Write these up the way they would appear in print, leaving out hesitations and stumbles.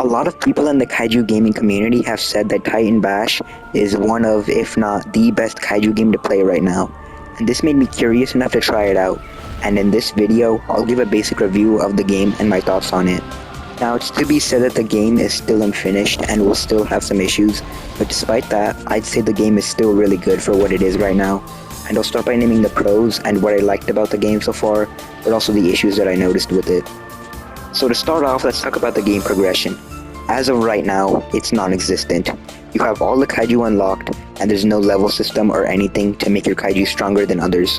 A lot of people in the Kaiju gaming community have said that Titan Bash is one of, if not the best Kaiju game to play right now, and this made me curious enough to try it out, and in this video, I'll give a basic review of the game and my thoughts on it. Now, it's to be said that the game is still unfinished and will still have some issues, but despite that, I'd say the game is still really good for what it is right now, and I'll start by naming the pros and what I liked about the game so far, but also the issues that I noticed with it. So to start off, let's talk about the game progression. As of right now, it's non-existent. You have all the Kaiju unlocked, and there's no level system or anything to make your Kaiju stronger than others.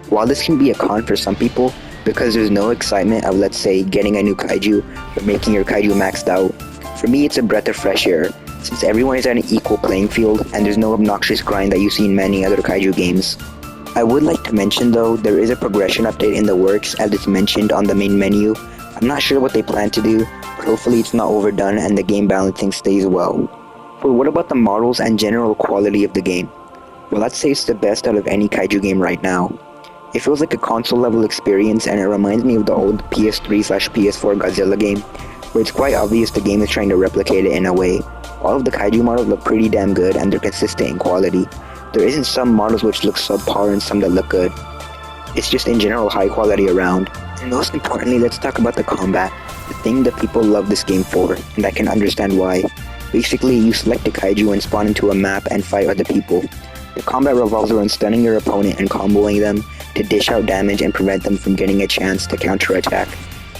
While this can be a con for some people, because there's no excitement of, let's say, getting a new Kaiju or making your Kaiju maxed out, for me it's a breath of fresh air, since everyone is at an equal playing field and there's no obnoxious grind that you see in many other Kaiju games. I would like to mention though, there is a progression update in the works as it's mentioned on the main menu. I'm not sure what they plan to do, but hopefully it's not overdone and the game balancing stays well. But what about the models and general quality of the game? Well, I'd say it's the best out of any Kaiju game right now. It feels like a console level experience and it reminds me of the old PS3/PS4 Godzilla game, where it's quite obvious the game is trying to replicate it in a way. All of the Kaiju models look pretty damn good and they're consistent in quality. There isn't some models which look subpar and some that look good. It's just in general high quality around. And most importantly, let's talk about the combat, the thing that people love this game for, and I can understand why. Basically, you select a Kaiju and spawn into a map and fight other people. The combat revolves around stunning your opponent and comboing them to dish out damage and prevent them from getting a chance to counterattack.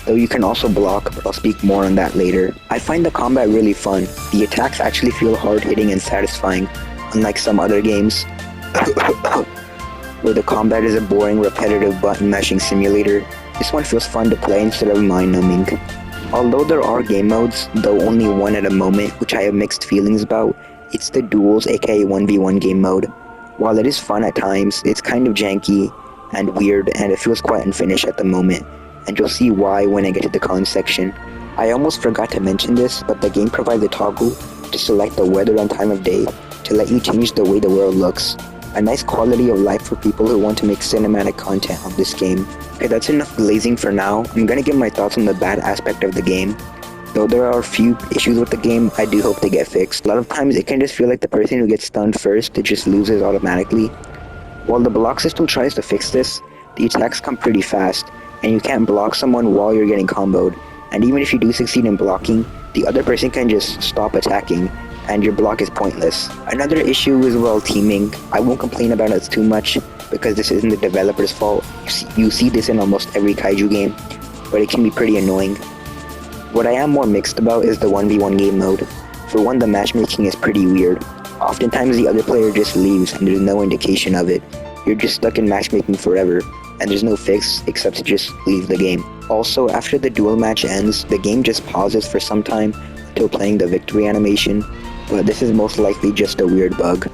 Though you can also block, but I'll speak more on that later. I find the combat really fun. The attacks actually feel hard-hitting and satisfying, unlike some other games, where the combat is a boring, repetitive button-mashing simulator. This one feels fun to play instead of mind-numbing. Although there are game modes, though only one at a moment, which I have mixed feelings about, it's the duels aka 1v1 game mode. While it is fun at times, it's kind of janky and weird and it feels quite unfinished at the moment, and you'll see why when I get to the cons section. I almost forgot to mention this, but the game provides a toggle to select the weather and time of day to let you change the way the world looks. A nice quality of life for people who want to make cinematic content on this game. Okay, that's enough glazing for now. I'm gonna give my thoughts on the bad aspect of the game. Though there are a few issues with the game, I do hope they get fixed. A lot of times it can just feel like the person who gets stunned first, it just loses automatically. While the block system tries to fix this, the attacks come pretty fast, and you can't block someone while you're getting comboed. And even if you do succeed in blocking, the other person can just stop attacking, and your block is pointless. Another issue is, well, teaming. I won't complain about it too much, because this isn't the developer's fault. You see this in almost every Kaiju game, but it can be pretty annoying. What I am more mixed about is the 1v1 game mode. For one, the matchmaking is pretty weird. Oftentimes the other player just leaves and there's no indication of it. You're just stuck in matchmaking forever, and there's no fix except to just leave the game. Also, after the duel match ends, the game just pauses for some time until playing the victory animation, but this is most likely just a weird bug.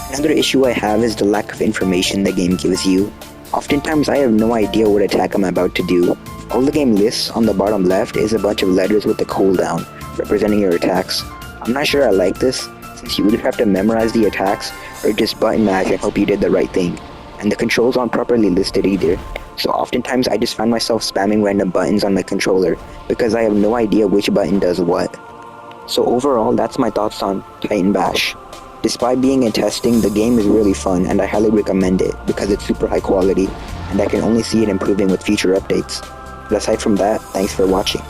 Another issue I have is the lack of information the game gives you. Oftentimes I have no idea what attack I'm about to do. All the game lists on the bottom left is a bunch of letters with the cooldown, representing your attacks. I'm not sure I like this, since you either have to memorize the attacks or just button mash and hope you did the right thing. And the controls aren't properly listed either, so oftentimes I just find myself spamming random buttons on my controller because I have no idea which button does what. So overall, that's my thoughts on Titan Bash. Despite being in testing, the game is really fun and I highly recommend it because it's super high quality and I can only see it improving with future updates. But aside from that, thanks for watching.